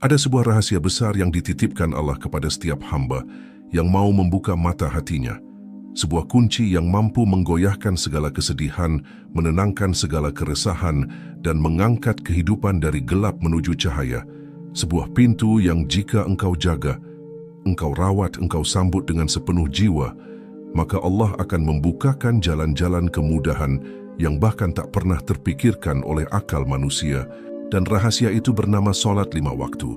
Ada sebuah rahasia besar yang dititipkan Allah kepada setiap hamba yang mau membuka mata hatinya. Sebuah kunci yang mampu menggoyahkan segala kesedihan, menenangkan segala keresahan, dan mengangkat kehidupan dari gelap menuju cahaya. Sebuah pintu yang jika engkau jaga, engkau rawat, engkau sambut dengan sepenuh jiwa, maka Allah akan membukakan jalan-jalan kemudahan yang bahkan tak pernah terpikirkan oleh akal manusia. Dan rahasia itu bernama solat 5 waktu,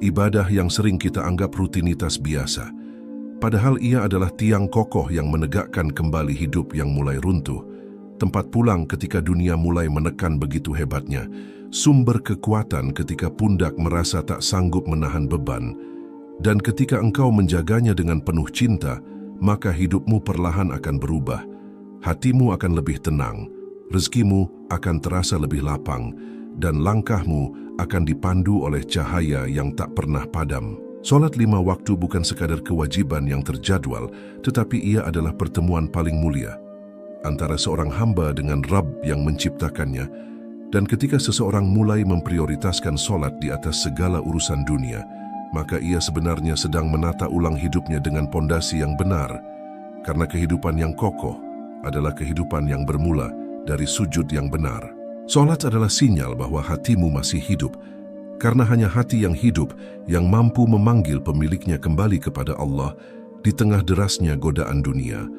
ibadah yang sering kita anggap rutinitas biasa. Padahal ia adalah tiang kokoh yang menegakkan kembali hidup yang mulai runtuh, tempat pulang ketika dunia mulai menekan begitu hebatnya, sumber kekuatan ketika pundak merasa tak sanggup menahan beban. Dan ketika engkau menjaganya dengan penuh cinta, maka hidupmu perlahan akan berubah. Hatimu akan lebih tenang, rezekimu akan terasa lebih lapang, dan langkahmu akan dipandu oleh cahaya yang tak pernah padam. Solat 5 waktu bukan sekadar kewajiban yang terjadwal, tetapi ia adalah pertemuan paling mulia antara seorang hamba dengan Rabb yang menciptakannya. Dan ketika seseorang mulai memprioritaskan solat di atas segala urusan dunia, maka ia sebenarnya sedang menata ulang hidupnya dengan pondasi yang benar, karena kehidupan yang kokoh adalah kehidupan yang bermula dari sujud yang benar. Solat adalah sinyal bahwa hatimu masih hidup, karena hanya hati yang hidup yang mampu memanggil pemiliknya kembali kepada Allah di tengah derasnya godaan dunia.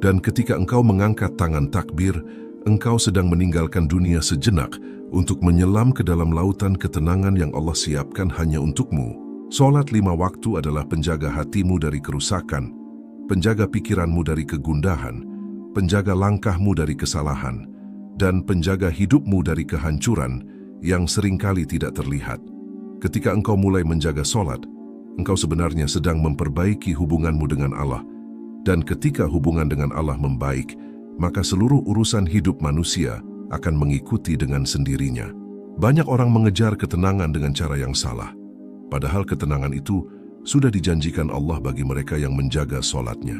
Dan ketika engkau mengangkat tangan takbir, engkau sedang meninggalkan dunia sejenak untuk menyelam ke dalam lautan ketenangan yang Allah siapkan hanya untukmu. Solat 5 waktu adalah penjaga hatimu dari kerusakan, penjaga pikiranmu dari kegundahan, penjaga langkahmu dari kesalahan, dan penjaga hidupmu dari kehancuran yang seringkali tidak terlihat. Ketika engkau mulai menjaga solat, engkau sebenarnya sedang memperbaiki hubunganmu dengan Allah. Dan ketika hubungan dengan Allah membaik, maka seluruh urusan hidup manusia akan mengikuti dengan sendirinya. Banyak orang mengejar ketenangan dengan cara yang salah, padahal ketenangan itu sudah dijanjikan Allah bagi mereka yang menjaga solatnya.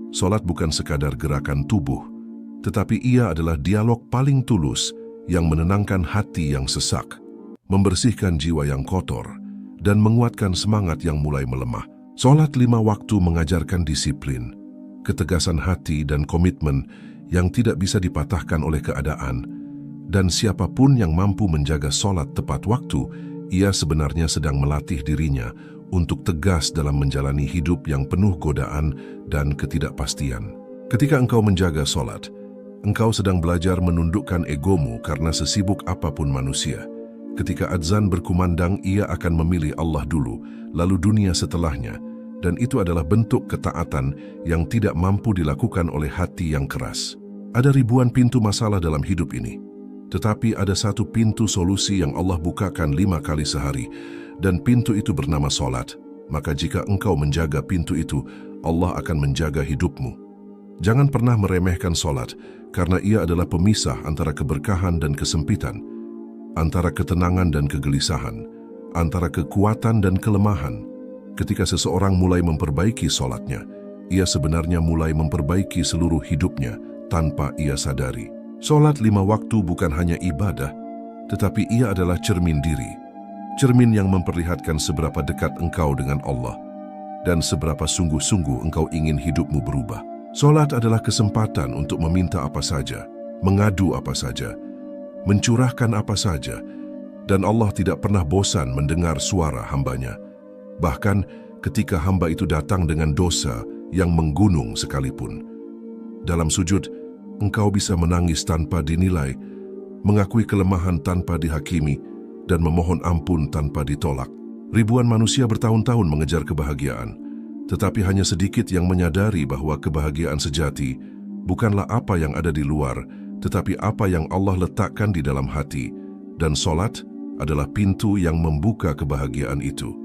Solat bukan sekadar gerakan tubuh, tetapi ia adalah dialog paling tulus yang menenangkan hati yang sesak, membersihkan jiwa yang kotor, dan menguatkan semangat yang mulai melemah. Solat 5 waktu mengajarkan disiplin, ketegasan hati dan komitmen yang tidak bisa dipatahkan oleh keadaan. Dan siapapun yang mampu menjaga solat tepat waktu, ia sebenarnya sedang melatih dirinya untuk tegas dalam menjalani hidup yang penuh godaan dan ketidakpastian. Ketika engkau menjaga solat, engkau sedang belajar menundukkan egomu karena sesibuk apapun manusia. Ketika adzan berkumandang, ia akan memilih Allah dulu, lalu dunia setelahnya. Dan itu adalah bentuk ketaatan yang tidak mampu dilakukan oleh hati yang keras. Ada ribuan pintu masalah dalam hidup ini, tetapi ada satu pintu solusi yang Allah bukakan 5 kali sehari, dan pintu itu bernama solat. Maka jika engkau menjaga pintu itu, Allah akan menjaga hidupmu. Jangan pernah meremehkan solat, karena ia adalah pemisah antara keberkahan dan kesempitan, antara ketenangan dan kegelisahan, antara kekuatan dan kelemahan. Ketika seseorang mulai memperbaiki solatnya, ia sebenarnya mulai memperbaiki seluruh hidupnya tanpa ia sadari. Solat 5 waktu bukan hanya ibadah, tetapi ia adalah cermin diri. Cermin yang memperlihatkan seberapa dekat engkau dengan Allah dan seberapa sungguh-sungguh engkau ingin hidupmu berubah. Solat adalah kesempatan untuk meminta apa saja, mengadu apa saja, mencurahkan apa saja, dan Allah tidak pernah bosan mendengar suara hambanya. Bahkan ketika hamba itu datang dengan dosa yang menggunung sekalipun. Dalam sujud, engkau bisa menangis tanpa dinilai, mengakui kelemahan tanpa dihakimi, dan memohon ampun tanpa ditolak. Ribuan manusia bertahun-tahun mengejar kebahagiaan, tetapi hanya sedikit yang menyadari bahwa kebahagiaan sejati bukanlah apa yang ada di luar, tetapi apa yang Allah letakkan di dalam hati. Dan solat adalah pintu yang membuka kebahagiaan itu.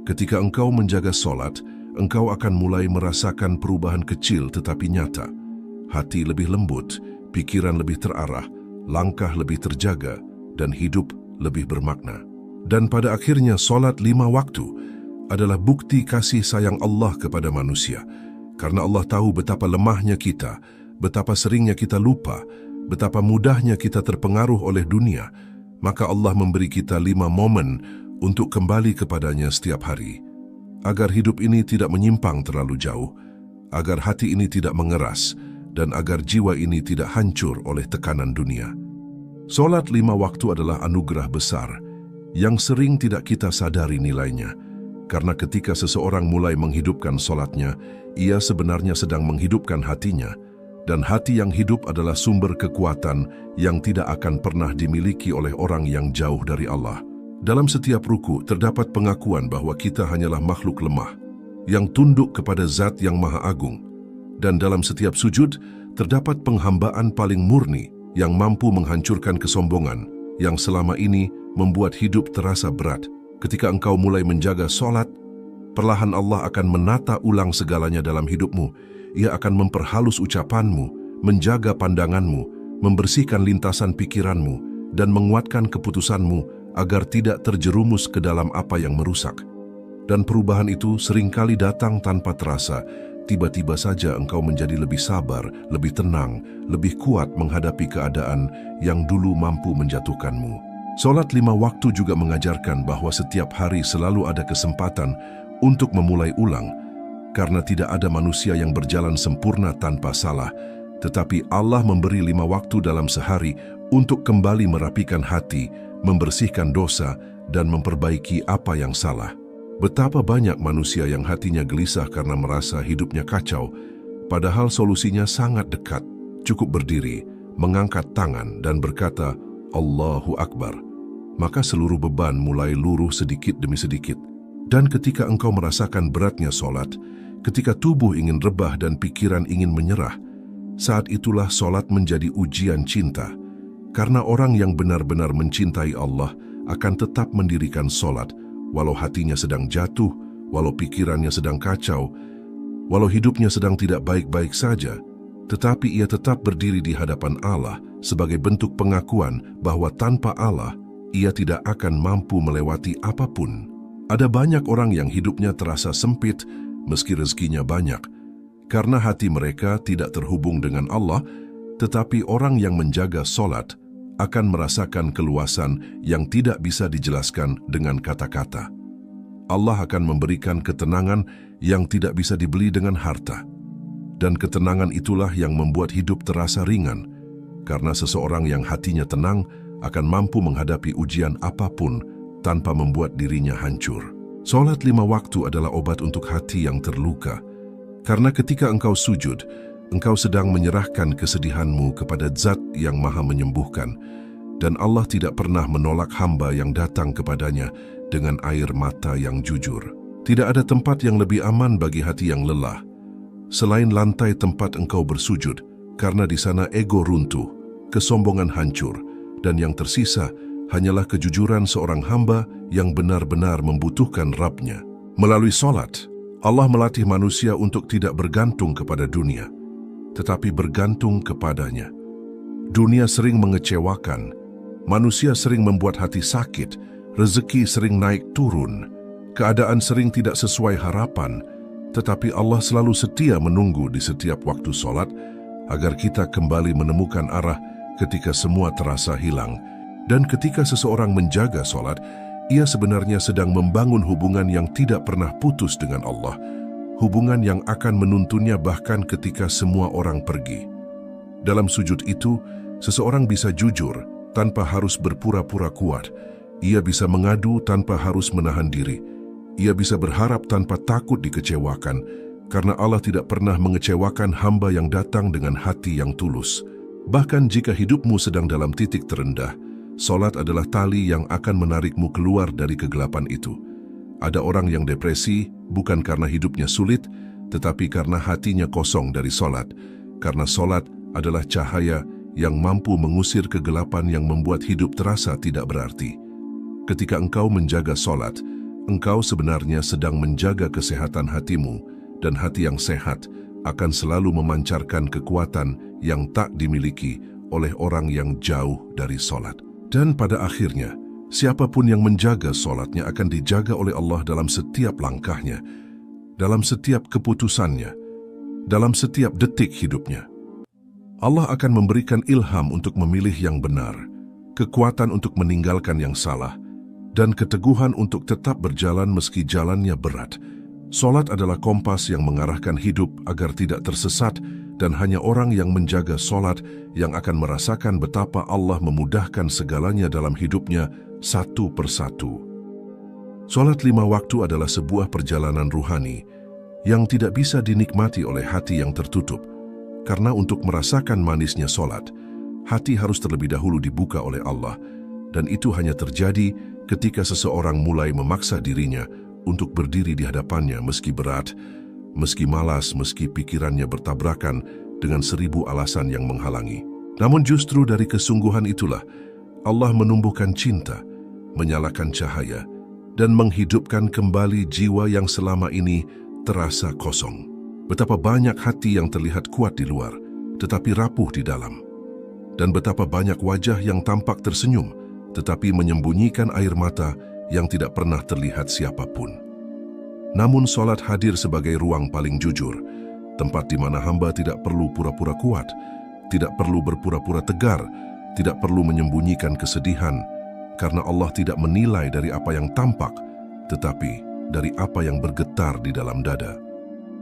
Ketika engkau menjaga solat, engkau akan mulai merasakan perubahan kecil tetapi nyata. Hati lebih lembut, pikiran lebih terarah, langkah lebih terjaga, dan hidup lebih bermakna. Dan pada akhirnya solat 5 waktu adalah bukti kasih sayang Allah kepada manusia. Karena Allah tahu betapa lemahnya kita, betapa seringnya kita lupa, betapa mudahnya kita terpengaruh oleh dunia, maka Allah memberi kita 5 momen untuk kembali kepadanya setiap hari, agar hidup ini tidak menyimpang terlalu jauh, agar hati ini tidak mengeras, dan agar jiwa ini tidak hancur oleh tekanan dunia. Solat 5 waktu adalah anugerah besar yang sering tidak kita sadari nilainya, karena ketika seseorang mulai menghidupkan solatnya, ia sebenarnya sedang menghidupkan hatinya, dan hati yang hidup adalah sumber kekuatan yang tidak akan pernah dimiliki oleh orang yang jauh dari Allah. Dalam setiap ruku terdapat pengakuan bahwa kita hanyalah makhluk lemah yang tunduk kepada Zat yang Maha Agung, dan dalam setiap sujud terdapat penghambaan paling murni yang mampu menghancurkan kesombongan yang selama ini membuat hidup terasa berat. Ketika engkau mulai menjaga solat, perlahan Allah akan menata ulang segalanya dalam hidupmu. Ia akan memperhalus ucapanmu, menjaga pandanganmu, membersihkan lintasan pikiranmu, dan menguatkan keputusanmu agar tidak terjerumus ke dalam apa yang merusak. Dan perubahan itu seringkali datang tanpa terasa. Tiba-tiba saja engkau menjadi lebih sabar, lebih tenang, lebih kuat menghadapi keadaan yang dulu mampu menjatuhkanmu. Solat 5 waktu juga mengajarkan bahwa setiap hari selalu ada kesempatan untuk memulai ulang, karena tidak ada manusia yang berjalan sempurna tanpa salah, tetapi Allah memberi 5 waktu dalam sehari untuk kembali merapikan hati, membersihkan dosa, dan memperbaiki apa yang salah. Betapa banyak manusia yang hatinya gelisah karena merasa hidupnya kacau, padahal solusinya sangat dekat. Cukup berdiri, mengangkat tangan, dan berkata, Allahu Akbar. Maka seluruh beban mulai luruh sedikit demi sedikit. Dan ketika engkau merasakan beratnya solat, ketika tubuh ingin rebah dan pikiran ingin menyerah, saat itulah solat menjadi ujian cinta. Karena orang yang benar-benar mencintai Allah akan tetap mendirikan solat, walau hatinya sedang jatuh, walau pikirannya sedang kacau, walau hidupnya sedang tidak baik-baik saja, tetapi ia tetap berdiri di hadapan Allah sebagai bentuk pengakuan bahwa tanpa Allah, ia tidak akan mampu melewati apapun. Ada banyak orang yang hidupnya terasa sempit meski rezekinya banyak, karena hati mereka tidak terhubung dengan Allah, tetapi orang yang menjaga solat akan merasakan keluasan yang tidak bisa dijelaskan dengan kata-kata. Allah akan memberikan ketenangan yang tidak bisa dibeli dengan harta. Dan ketenangan itulah yang membuat hidup terasa ringan, karena seseorang yang hatinya tenang akan mampu menghadapi ujian apapun tanpa membuat dirinya hancur. Solat 5 waktu adalah obat untuk hati yang terluka, karena ketika engkau sujud, engkau sedang menyerahkan kesedihanmu kepada Zat yang Maha Menyembuhkan, dan Allah tidak pernah menolak hamba yang datang kepadanya dengan air mata yang jujur. Tidak ada tempat yang lebih aman bagi hati yang lelah selain lantai tempat engkau bersujud, karena di sana ego runtuh, kesombongan hancur, dan yang tersisa hanyalah kejujuran seorang hamba yang benar-benar membutuhkan Rabb-Nya. Melalui solat, Allah melatih manusia untuk tidak bergantung kepada dunia, tetapi bergantung kepadanya. Dunia sering mengecewakan, manusia sering membuat hati sakit, rezeki sering naik turun, keadaan sering tidak sesuai harapan, tetapi Allah selalu setia menunggu di setiap waktu solat agar kita kembali menemukan arah ketika semua terasa hilang. Dan ketika seseorang menjaga solat, ia sebenarnya sedang membangun hubungan yang tidak pernah putus dengan Allah, hubungan yang akan menuntunnya bahkan ketika semua orang pergi. Dalam sujud itu, seseorang bisa jujur tanpa harus berpura-pura kuat. Ia bisa mengadu tanpa harus menahan diri. Ia bisa berharap tanpa takut dikecewakan, karena Allah tidak pernah mengecewakan hamba yang datang dengan hati yang tulus. Bahkan jika hidupmu sedang dalam titik terendah, solat adalah tali yang akan menarikmu keluar dari kegelapan itu. Ada orang yang depresi bukan karena hidupnya sulit, tetapi karena hatinya kosong dari solat. Karena solat adalah cahaya yang mampu mengusir kegelapan yang membuat hidup terasa tidak berarti. Ketika engkau menjaga solat, engkau sebenarnya sedang menjaga kesehatan hatimu, dan hati yang sehat akan selalu memancarkan kekuatan yang tak dimiliki oleh orang yang jauh dari solat. Dan pada akhirnya, siapapun yang menjaga solatnya akan dijaga oleh Allah dalam setiap langkahnya, dalam setiap keputusannya, dalam setiap detik hidupnya. Allah akan memberikan ilham untuk memilih yang benar, kekuatan untuk meninggalkan yang salah, dan keteguhan untuk tetap berjalan meski jalannya berat. Solat adalah kompas yang mengarahkan hidup agar tidak tersesat, dan hanya orang yang menjaga solat yang akan merasakan betapa Allah memudahkan segalanya dalam hidupnya satu persatu. Solat 5 waktu adalah sebuah perjalanan ruhani yang tidak bisa dinikmati oleh hati yang tertutup. Karena untuk merasakan manisnya solat, hati harus terlebih dahulu dibuka oleh Allah, dan itu hanya terjadi ketika seseorang mulai memaksa dirinya untuk berdiri di hadapannya meski berat, meski malas, meski pikirannya bertabrakan dengan 1000 alasan yang menghalangi. Namun justru dari kesungguhan itulah Allah menumbuhkan cinta, menyalakan cahaya, dan menghidupkan kembali jiwa yang selama ini terasa kosong. Betapa banyak hati yang terlihat kuat di luar, tetapi rapuh di dalam. Dan betapa banyak wajah yang tampak tersenyum, tetapi menyembunyikan air mata yang tidak pernah terlihat siapapun. Namun solat hadir sebagai ruang paling jujur, tempat di mana hamba tidak perlu pura-pura kuat, tidak perlu berpura-pura tegar, tidak perlu menyembunyikan kesedihan, karena Allah tidak menilai dari apa yang tampak, tetapi dari apa yang bergetar di dalam dada.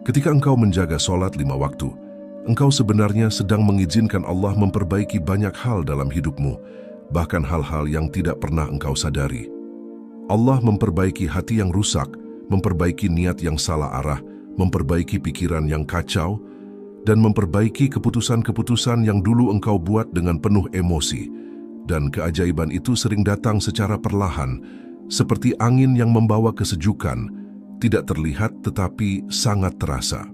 Ketika engkau menjaga solat 5 waktu, engkau sebenarnya sedang mengizinkan Allah memperbaiki banyak hal dalam hidupmu, bahkan hal-hal yang tidak pernah engkau sadari. Allah memperbaiki hati yang rusak, memperbaiki niat yang salah arah, memperbaiki pikiran yang kacau, dan memperbaiki keputusan-keputusan yang dulu engkau buat dengan penuh emosi. Dan keajaiban itu sering datang secara perlahan, seperti angin yang membawa kesejukan, tidak terlihat tetapi sangat terasa.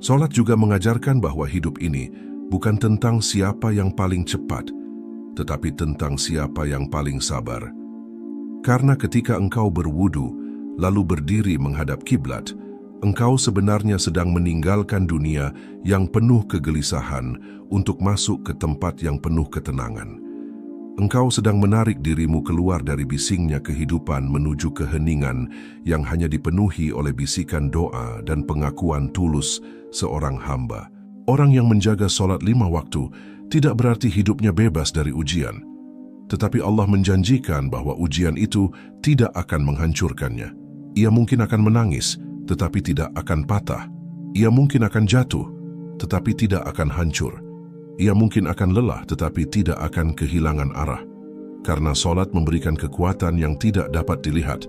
Solat juga mengajarkan bahwa hidup ini bukan tentang siapa yang paling cepat, tetapi tentang siapa yang paling sabar. Karena ketika engkau berwudu, lalu berdiri menghadap kiblat, engkau sebenarnya sedang meninggalkan dunia yang penuh kegelisahan untuk masuk ke tempat yang penuh ketenangan. Engkau sedang menarik dirimu keluar dari bisingnya kehidupan menuju keheningan yang hanya dipenuhi oleh bisikan doa dan pengakuan tulus seorang hamba. Orang yang menjaga solat 5 waktu tidak berarti hidupnya bebas dari ujian. Tetapi Allah menjanjikan bahwa ujian itu tidak akan menghancurkannya. Ia mungkin akan menangis, tetapi tidak akan patah. Ia mungkin akan jatuh, tetapi tidak akan hancur. Ia mungkin akan lelah, tetapi tidak akan kehilangan arah. Karena solat memberikan kekuatan yang tidak dapat dilihat,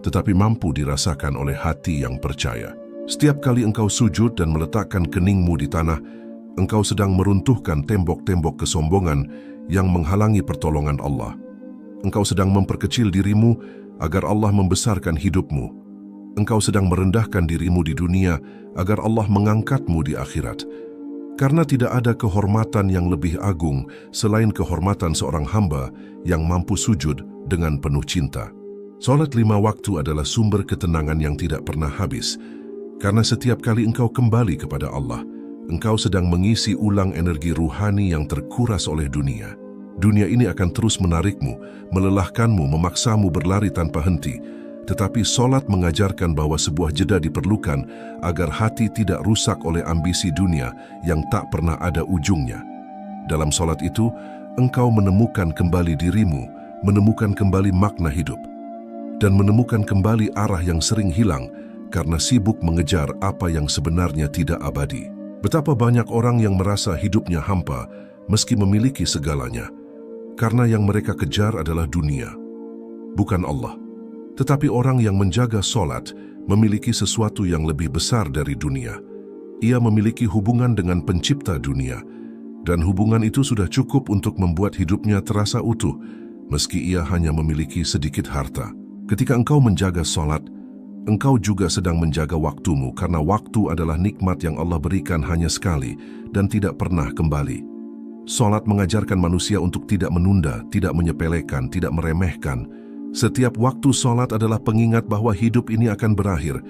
tetapi mampu dirasakan oleh hati yang percaya. Setiap kali engkau sujud dan meletakkan keningmu di tanah, engkau sedang meruntuhkan tembok-tembok kesombongan yang menghalangi pertolongan Allah. Engkau sedang memperkecil dirimu agar Allah membesarkan hidupmu. Engkau sedang merendahkan dirimu di dunia agar Allah mengangkatmu di akhirat. Karena tidak ada kehormatan yang lebih agung selain kehormatan seorang hamba yang mampu sujud dengan penuh cinta. Solat 5 waktu adalah sumber ketenangan yang tidak pernah habis. Karena setiap kali engkau kembali kepada Allah, engkau sedang mengisi ulang energi ruhani yang terkuras oleh dunia. Dunia ini akan terus menarikmu, melelahkanmu, memaksamu berlari tanpa henti. Tetapi solat mengajarkan bahwa sebuah jeda diperlukan agar hati tidak rusak oleh ambisi dunia yang tak pernah ada ujungnya. Dalam solat itu, engkau menemukan kembali dirimu, menemukan kembali makna hidup, dan menemukan kembali arah yang sering hilang karena sibuk mengejar apa yang sebenarnya tidak abadi. Betapa banyak orang yang merasa hidupnya hampa meski memiliki segalanya, karena yang mereka kejar adalah dunia, bukan Allah. Tetapi orang yang menjaga solat memiliki sesuatu yang lebih besar dari dunia. Ia memiliki hubungan dengan pencipta dunia, dan hubungan itu sudah cukup untuk membuat hidupnya terasa utuh, meski ia hanya memiliki sedikit harta. Ketika engkau menjaga solat, engkau juga sedang menjaga waktumu, karena waktu adalah nikmat yang Allah berikan hanya sekali dan tidak pernah kembali. Solat mengajarkan manusia untuk tidak menunda, tidak menyepelekan, tidak meremehkan. Setiap waktu solat adalah pengingat bahwa hidup ini akan berakhir,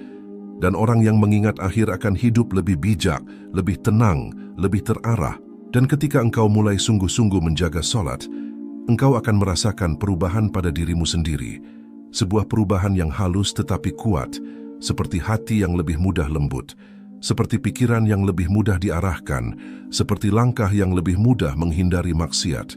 dan orang yang mengingat akhir akan hidup lebih bijak, lebih tenang, lebih terarah. Dan ketika engkau mulai sungguh-sungguh menjaga solat, engkau akan merasakan perubahan pada dirimu sendiri. Sebuah perubahan yang halus tetapi kuat, seperti hati yang lebih mudah lembut, seperti pikiran yang lebih mudah diarahkan, seperti langkah yang lebih mudah menghindari maksiat.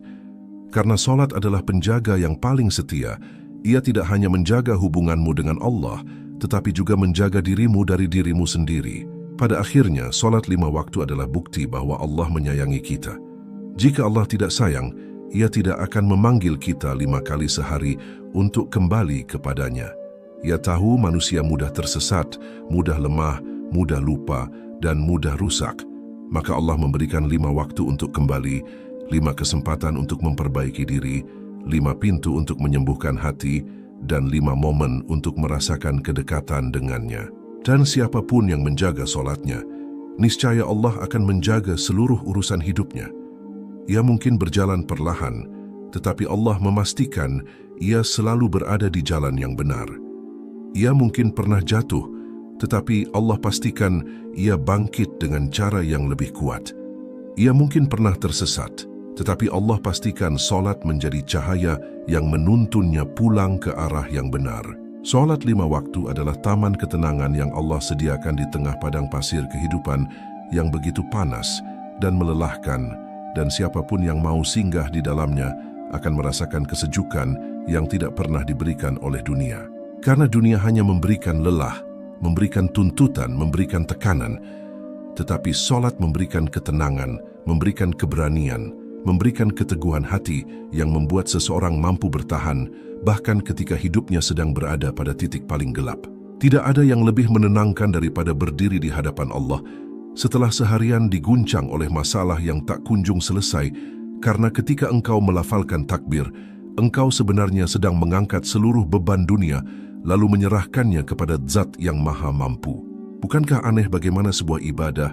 Karena solat adalah penjaga yang paling setia, Ia tidak hanya menjaga hubunganmu dengan Allah, tetapi juga menjaga dirimu dari dirimu sendiri. Pada akhirnya, solat 5 waktu adalah bukti bahwa Allah menyayangi kita. Jika Allah tidak sayang, Ia tidak akan memanggil kita 5 kali sehari untuk kembali kepadanya. Ia tahu manusia mudah tersesat, mudah lemah, mudah lupa, dan mudah rusak. Maka Allah memberikan 5 waktu untuk kembali, 5 kesempatan untuk memperbaiki diri, 5 pintu untuk menyembuhkan hati, dan 5 momen untuk merasakan kedekatan dengannya. Dan siapapun yang menjaga solatnya, niscaya Allah akan menjaga seluruh urusan hidupnya. Ia mungkin berjalan perlahan, tetapi Allah memastikan ia selalu berada di jalan yang benar. Ia mungkin pernah jatuh, tetapi Allah pastikan ia bangkit dengan cara yang lebih kuat. Ia mungkin pernah tersesat, tetapi Allah pastikan solat menjadi cahaya yang menuntunnya pulang ke arah yang benar. Solat 5 waktu adalah taman ketenangan yang Allah sediakan di tengah padang pasir kehidupan yang begitu panas dan melelahkan, dan siapapun yang mau singgah di dalamnya akan merasakan kesejukan yang tidak pernah diberikan oleh dunia. Karena dunia hanya memberikan lelah, memberikan tuntutan, memberikan tekanan, tetapi solat memberikan ketenangan, memberikan keberanian, memberikan keteguhan hati yang membuat seseorang mampu bertahan bahkan ketika hidupnya sedang berada pada titik paling gelap. Tidak ada yang lebih menenangkan daripada berdiri di hadapan Allah setelah seharian diguncang oleh masalah yang tak kunjung selesai, karena ketika engkau melafalkan takbir, engkau sebenarnya sedang mengangkat seluruh beban dunia lalu menyerahkannya kepada Zat yang Maha Mampu. Bukankah aneh bagaimana sebuah ibadah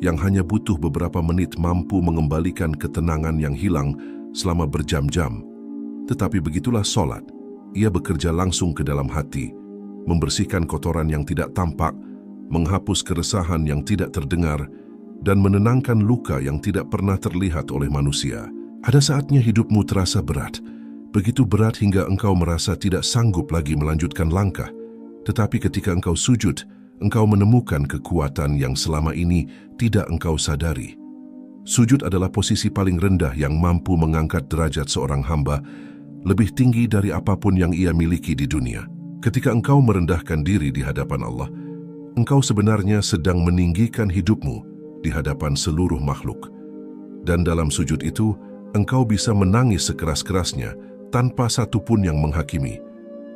yang hanya butuh beberapa menit mampu mengembalikan ketenangan yang hilang selama berjam-jam? Tetapi begitulah solat. Ia bekerja langsung ke dalam hati, membersihkan kotoran yang tidak tampak, menghapus keresahan yang tidak terdengar, dan menenangkan luka yang tidak pernah terlihat oleh manusia. Ada saatnya hidupmu terasa berat, begitu berat hingga engkau merasa tidak sanggup lagi melanjutkan langkah. Tetapi ketika engkau sujud, engkau menemukan kekuatan yang selama ini tidak engkau sadari. Sujud adalah posisi paling rendah yang mampu mengangkat derajat seorang hamba lebih tinggi dari apapun yang ia miliki di dunia. Ketika engkau merendahkan diri di hadapan Allah, engkau sebenarnya sedang meninggikan hidupmu di hadapan seluruh makhluk. Dan dalam sujud itu, engkau bisa menangis sekeras-kerasnya tanpa satupun yang menghakimi,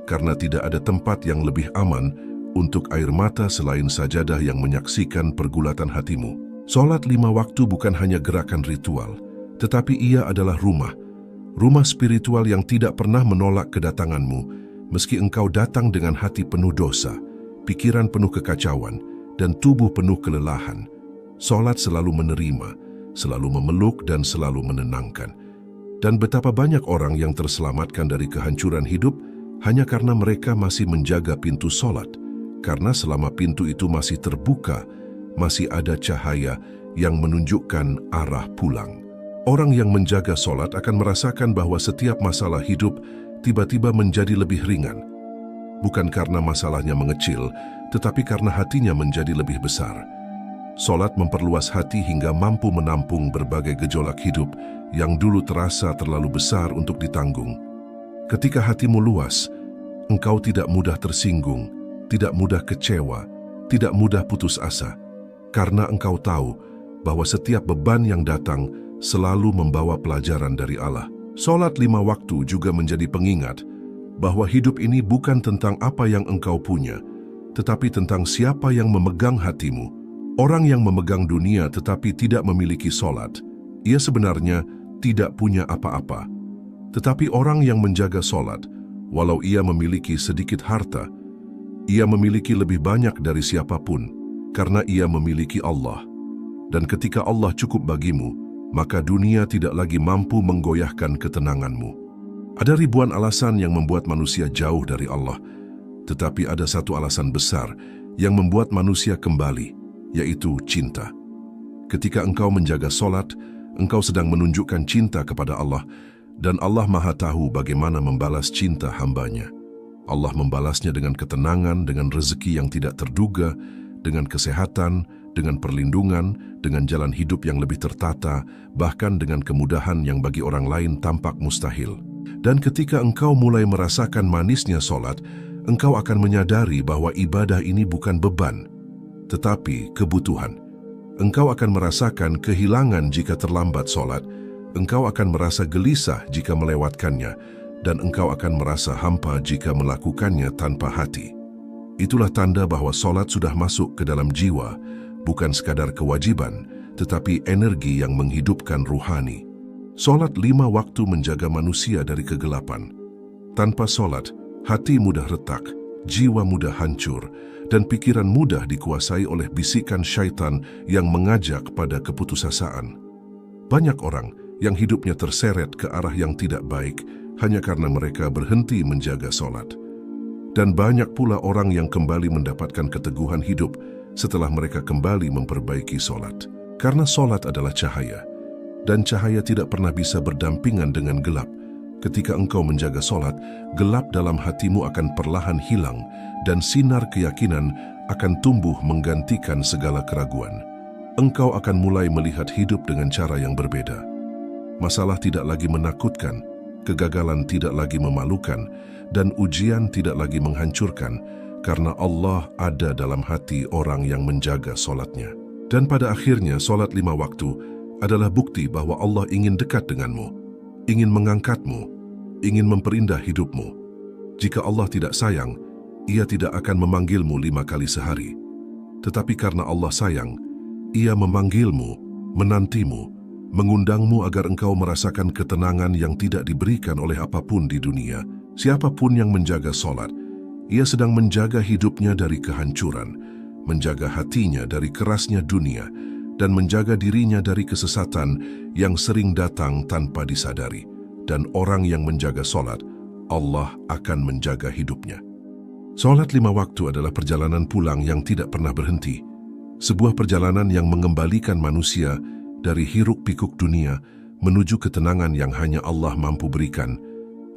karena tidak ada tempat yang lebih aman untuk air mata selain sajadah yang menyaksikan pergulatan hatimu. Solat 5 waktu bukan hanya gerakan ritual, tetapi ia adalah rumah spiritual yang tidak pernah menolak kedatanganmu, meski engkau datang dengan hati penuh dosa, pikiran penuh kekacauan, dan tubuh penuh kelelahan. Solat selalu menerima, selalu memeluk, dan selalu menenangkan. Dan betapa banyak orang yang terselamatkan dari kehancuran hidup hanya karena mereka masih menjaga pintu solat. Karena selama pintu itu masih terbuka, masih ada cahaya yang menunjukkan arah pulang. Orang yang menjaga solat akan merasakan bahwa setiap masalah hidup tiba-tiba menjadi lebih ringan. Bukan karena masalahnya mengecil, tetapi karena hatinya menjadi lebih besar. Solat memperluas hati hingga mampu menampung berbagai gejolak hidup yang dulu terasa terlalu besar untuk ditanggung. Ketika hatimu luas, engkau tidak mudah tersinggung, tidak mudah kecewa, tidak mudah putus asa, karena engkau tahu bahwa setiap beban yang datang selalu membawa pelajaran dari Allah. Solat 5 waktu juga menjadi pengingat bahwa hidup ini bukan tentang apa yang engkau punya, tetapi tentang siapa yang memegang hatimu. Orang yang memegang dunia tetapi tidak memiliki solat, ia sebenarnya tidak punya apa-apa. Tetapi orang yang menjaga solat, walau ia memiliki sedikit harta, ia memiliki lebih banyak dari siapapun, karena ia memiliki Allah. Dan ketika Allah cukup bagimu, maka dunia tidak lagi mampu menggoyahkan ketenanganmu. Ada ribuan alasan yang membuat manusia jauh dari Allah, tetapi ada satu alasan besar yang membuat manusia kembali, yaitu cinta. Ketika engkau menjaga solat, engkau sedang menunjukkan cinta kepada Allah, dan Allah Maha tahu bagaimana membalas cinta hambanya. Allah membalasnya dengan ketenangan, dengan rezeki yang tidak terduga, dengan kesehatan, dengan perlindungan, dengan jalan hidup yang lebih tertata, bahkan dengan kemudahan yang bagi orang lain tampak mustahil. Dan ketika engkau mulai merasakan manisnya solat, engkau akan menyadari bahwa ibadah ini bukan beban, tetapi kebutuhan. Engkau akan merasakan kehilangan jika terlambat solat, engkau akan merasa gelisah jika melewatkannya, dan engkau akan merasa hampa jika melakukannya tanpa hati. Itulah tanda bahwa solat sudah masuk ke dalam jiwa, bukan sekadar kewajiban, tetapi energi yang menghidupkan ruhani. Solat 5 waktu menjaga manusia dari kegelapan. Tanpa solat, hati mudah retak, jiwa mudah hancur, dan pikiran mudah dikuasai oleh bisikan syaitan yang mengajak pada keputusasaan. Banyak orang yang hidupnya terseret ke arah yang tidak baik hanya karena mereka berhenti menjaga solat. Dan banyak pula orang yang kembali mendapatkan keteguhan hidup setelah mereka kembali memperbaiki solat. Karena solat adalah cahaya, dan cahaya tidak pernah bisa berdampingan dengan gelap. Ketika engkau menjaga solat, gelap dalam hatimu akan perlahan hilang, dan sinar keyakinan akan tumbuh menggantikan segala keraguan. Engkau akan mulai melihat hidup dengan cara yang berbeda. Masalah tidak lagi menakutkan, kegagalan tidak lagi memalukan, dan ujian tidak lagi menghancurkan, karena Allah ada dalam hati orang yang menjaga solatnya. Dan pada akhirnya, solat 5 waktu adalah bukti bahwa Allah ingin dekat denganmu, ingin mengangkatmu, ingin memperindah hidupmu. Jika Allah tidak sayang, Ia tidak akan memanggilmu 5 kali sehari. Tetapi karena Allah sayang, Ia memanggilmu, menantimu, mengundangmu agar engkau merasakan ketenangan yang tidak diberikan oleh apapun di dunia. Siapapun yang menjaga solat, ia sedang menjaga hidupnya dari kehancuran, menjaga hatinya dari kerasnya dunia, dan menjaga dirinya dari kesesatan yang sering datang tanpa disadari. Dan orang yang menjaga solat, Allah akan menjaga hidupnya. Solat 5 waktu adalah perjalanan pulang yang tidak pernah berhenti. Sebuah perjalanan yang mengembalikan manusia dari hiruk-pikuk dunia menuju ketenangan yang hanya Allah mampu berikan.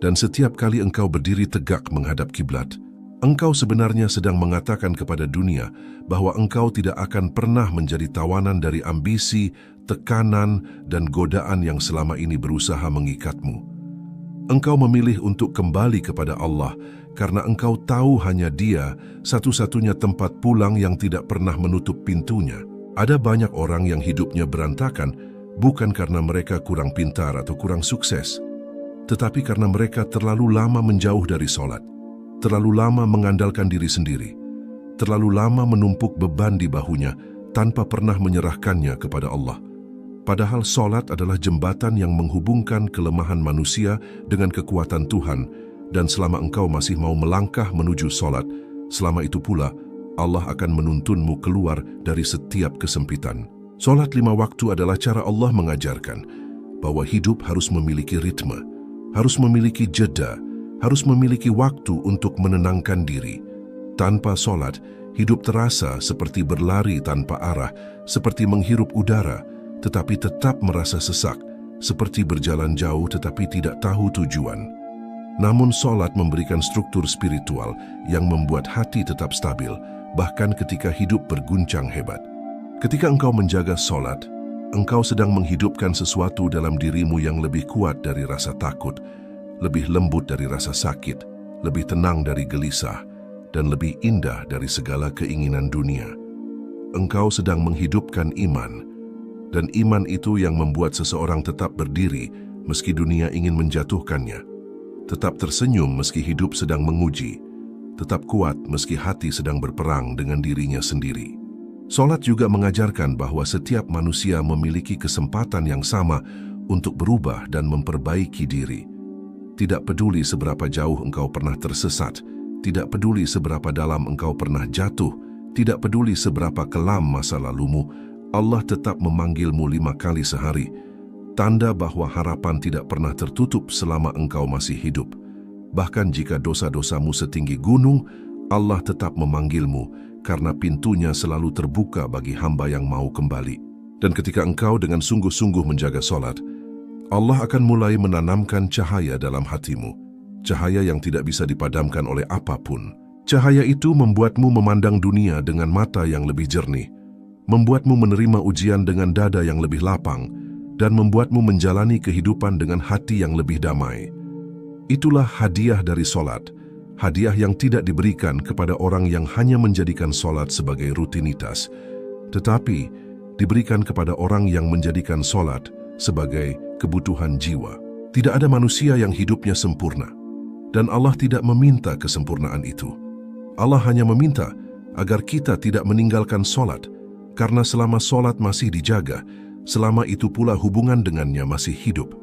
Dan setiap kali engkau berdiri tegak menghadap kiblat, engkau sebenarnya sedang mengatakan kepada dunia bahwa engkau tidak akan pernah menjadi tawanan dari ambisi, tekanan, dan godaan yang selama ini berusaha mengikatmu. Engkau memilih untuk kembali kepada Allah karena engkau tahu hanya Dia satu-satunya tempat pulang yang tidak pernah menutup pintunya. Ada banyak orang yang hidupnya berantakan bukan karena mereka kurang pintar atau kurang sukses, tetapi karena mereka terlalu lama menjauh dari solat, terlalu lama mengandalkan diri sendiri, terlalu lama menumpuk beban di bahunya tanpa pernah menyerahkannya kepada Allah. Padahal solat adalah jembatan yang menghubungkan kelemahan manusia dengan kekuatan Tuhan, dan selama engkau masih mau melangkah menuju solat, selama itu pula Allah akan menuntunmu keluar dari setiap kesempitan. Solat 5 waktu adalah cara Allah mengajarkan bahwa hidup harus memiliki ritme, harus memiliki jeda, harus memiliki waktu untuk menenangkan diri. Tanpa solat, hidup terasa seperti berlari tanpa arah, seperti menghirup udara, tetapi tetap merasa sesak, seperti berjalan jauh tetapi tidak tahu tujuan. Namun solat memberikan struktur spiritual yang membuat hati tetap stabil, bahkan ketika hidup berguncang hebat. Ketika engkau menjaga solat, engkau sedang menghidupkan sesuatu dalam dirimu yang lebih kuat dari rasa takut, lebih lembut dari rasa sakit, lebih tenang dari gelisah, dan lebih indah dari segala keinginan dunia. Engkau sedang menghidupkan iman, dan iman itu yang membuat seseorang tetap berdiri meski dunia ingin menjatuhkannya, tetap tersenyum meski hidup sedang menguji, tetap kuat meski hati sedang berperang dengan dirinya sendiri. Solat juga mengajarkan bahwa setiap manusia memiliki kesempatan yang sama untuk berubah dan memperbaiki diri. Tidak peduli seberapa jauh engkau pernah tersesat, tidak peduli seberapa dalam engkau pernah jatuh, tidak peduli seberapa kelam masa lalumu, Allah tetap memanggilmu 5 kali sehari, tanda bahwa harapan tidak pernah tertutup selama engkau masih hidup. Bahkan jika dosa-dosamu setinggi gunung, Allah tetap memanggilmu karena pintunya selalu terbuka bagi hamba yang mau kembali. Dan ketika engkau dengan sungguh-sungguh menjaga solat, Allah akan mulai menanamkan cahaya dalam hatimu, cahaya yang tidak bisa dipadamkan oleh apapun. Cahaya itu membuatmu memandang dunia dengan mata yang lebih jernih, membuatmu menerima ujian dengan dada yang lebih lapang, dan membuatmu menjalani kehidupan dengan hati yang lebih damai. Itulah hadiah dari solat, hadiah yang tidak diberikan kepada orang yang hanya menjadikan solat sebagai rutinitas, tetapi diberikan kepada orang yang menjadikan solat sebagai kebutuhan jiwa. Tidak ada manusia yang hidupnya sempurna, dan Allah tidak meminta kesempurnaan itu. Allah hanya meminta agar kita tidak meninggalkan solat, karena selama solat masih dijaga, selama itu pula hubungan dengannya masih hidup.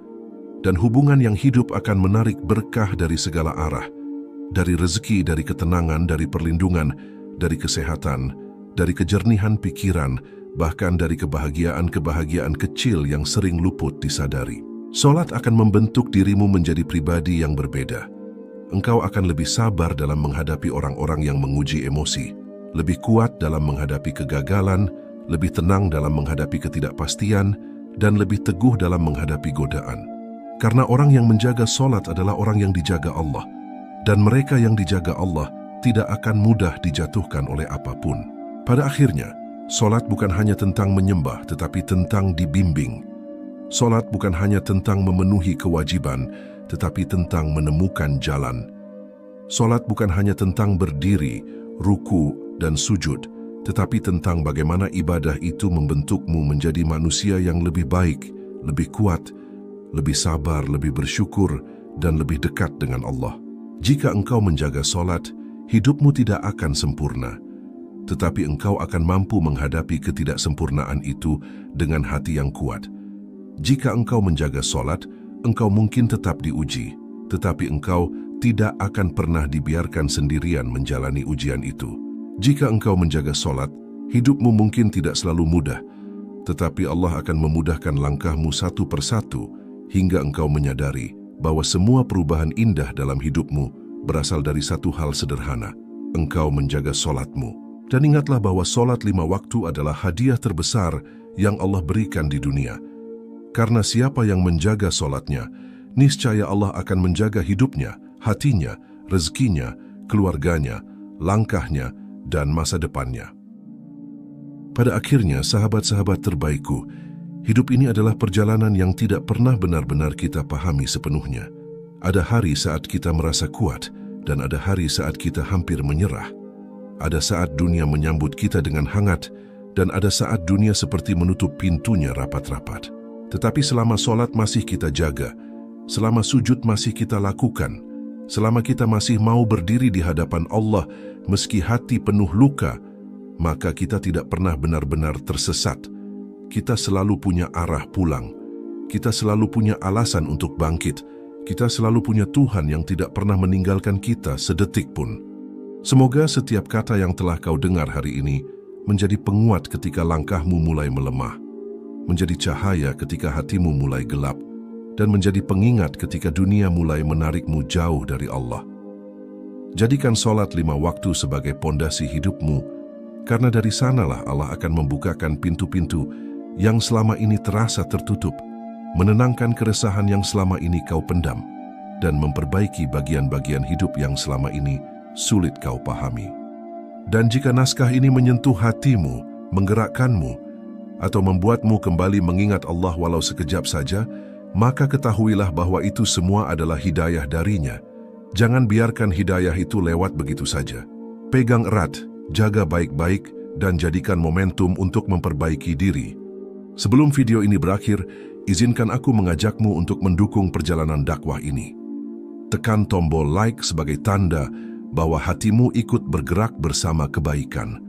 Dan hubungan yang hidup akan menarik berkah dari segala arah, dari rezeki, dari ketenangan, dari perlindungan, dari kesehatan, dari kejernihan pikiran, bahkan dari kebahagiaan-kebahagiaan kecil yang sering luput disadari. Solat akan membentuk dirimu menjadi pribadi yang berbeda. Engkau akan lebih sabar dalam menghadapi orang-orang yang menguji emosi, lebih kuat dalam menghadapi kegagalan, lebih tenang dalam menghadapi ketidakpastian, dan lebih teguh dalam menghadapi godaan. Karena orang yang menjaga solat adalah orang yang dijaga Allah, dan mereka yang dijaga Allah tidak akan mudah dijatuhkan oleh apapun. Pada akhirnya, solat bukan hanya tentang menyembah, tetapi tentang dibimbing. Solat bukan hanya tentang memenuhi kewajiban, tetapi tentang menemukan jalan. Solat bukan hanya tentang berdiri, ruku, dan sujud, tetapi tentang bagaimana ibadah itu membentukmu menjadi manusia yang lebih baik, lebih kuat, lebih sabar, lebih bersyukur, dan lebih dekat dengan Allah. Jika engkau menjaga solat, hidupmu tidak akan sempurna, tetapi engkau akan mampu menghadapi ketidaksempurnaan itu dengan hati yang kuat. Jika engkau menjaga solat, engkau mungkin tetap diuji, tetapi engkau tidak akan pernah dibiarkan sendirian menjalani ujian itu. Jika engkau menjaga solat, hidupmu mungkin tidak selalu mudah, tetapi Allah akan memudahkan langkahmu satu persatu, hingga engkau menyadari bahwa semua perubahan indah dalam hidupmu berasal dari satu hal sederhana, engkau menjaga solatmu. Dan ingatlah bahwa solat 5 waktu adalah hadiah terbesar yang Allah berikan di dunia. Karena siapa yang menjaga solatnya, niscaya Allah akan menjaga hidupnya, hatinya, rezekinya, keluarganya, langkahnya, dan masa depannya. Pada akhirnya, sahabat-sahabat terbaikku, hidup ini adalah perjalanan yang tidak pernah benar-benar kita pahami sepenuhnya. Ada hari saat kita merasa kuat, dan ada hari saat kita hampir menyerah. Ada saat dunia menyambut kita dengan hangat, dan ada saat dunia seperti menutup pintunya rapat-rapat. Tetapi selama solat masih kita jaga, selama sujud masih kita lakukan, selama kita masih mau berdiri di hadapan Allah meski hati penuh luka, maka kita tidak pernah benar-benar tersesat. Kita selalu punya arah pulang. Kita selalu punya alasan untuk bangkit. Kita selalu punya Tuhan yang tidak pernah meninggalkan kita sedetik pun. Semoga setiap kata yang telah kau dengar hari ini menjadi penguat ketika langkahmu mulai melemah, menjadi cahaya ketika hatimu mulai gelap, dan menjadi pengingat ketika dunia mulai menarikmu jauh dari Allah. Jadikan solat 5 waktu sebagai pondasi hidupmu, karena dari sanalah Allah akan membukakan pintu-pintu yang selama ini terasa tertutup, menenangkan keresahan yang selama ini kau pendam, dan memperbaiki bagian-bagian hidup yang selama ini sulit kau pahami. Dan jika naskah ini menyentuh hatimu, menggerakkanmu, atau membuatmu kembali mengingat Allah walau sekejap saja, maka ketahuilah bahwa itu semua adalah hidayah darinya. Jangan biarkan hidayah itu lewat begitu saja. Pegang erat, jaga baik-baik, dan jadikan momentum untuk memperbaiki diri. Sebelum video ini berakhir, izinkan aku mengajakmu untuk mendukung perjalanan dakwah ini. Tekan tombol like sebagai tanda bahwa hatimu ikut bergerak bersama kebaikan.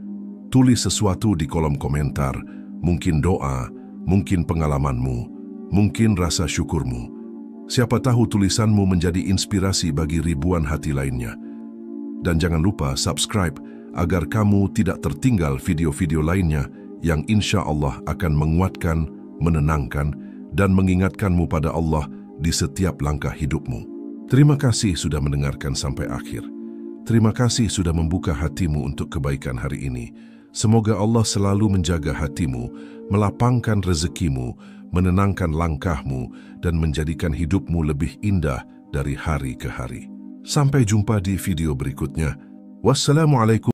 Tulis sesuatu di kolom komentar, mungkin doa, mungkin pengalamanmu, mungkin rasa syukurmu. Siapa tahu tulisanmu menjadi inspirasi bagi ribuan hati lainnya. Dan jangan lupa subscribe agar kamu tidak tertinggal video-video lainnya yang insya Allah akan menguatkan, menenangkan, dan mengingatkanmu pada Allah di setiap langkah hidupmu. Terima kasih sudah mendengarkan sampai akhir. Terima kasih sudah membuka hatimu untuk kebaikan hari ini. Semoga Allah selalu menjaga hatimu, melapangkan rezekimu, menenangkan langkahmu, dan menjadikan hidupmu lebih indah dari hari ke hari. Sampai jumpa di video berikutnya. Wassalamualaikum.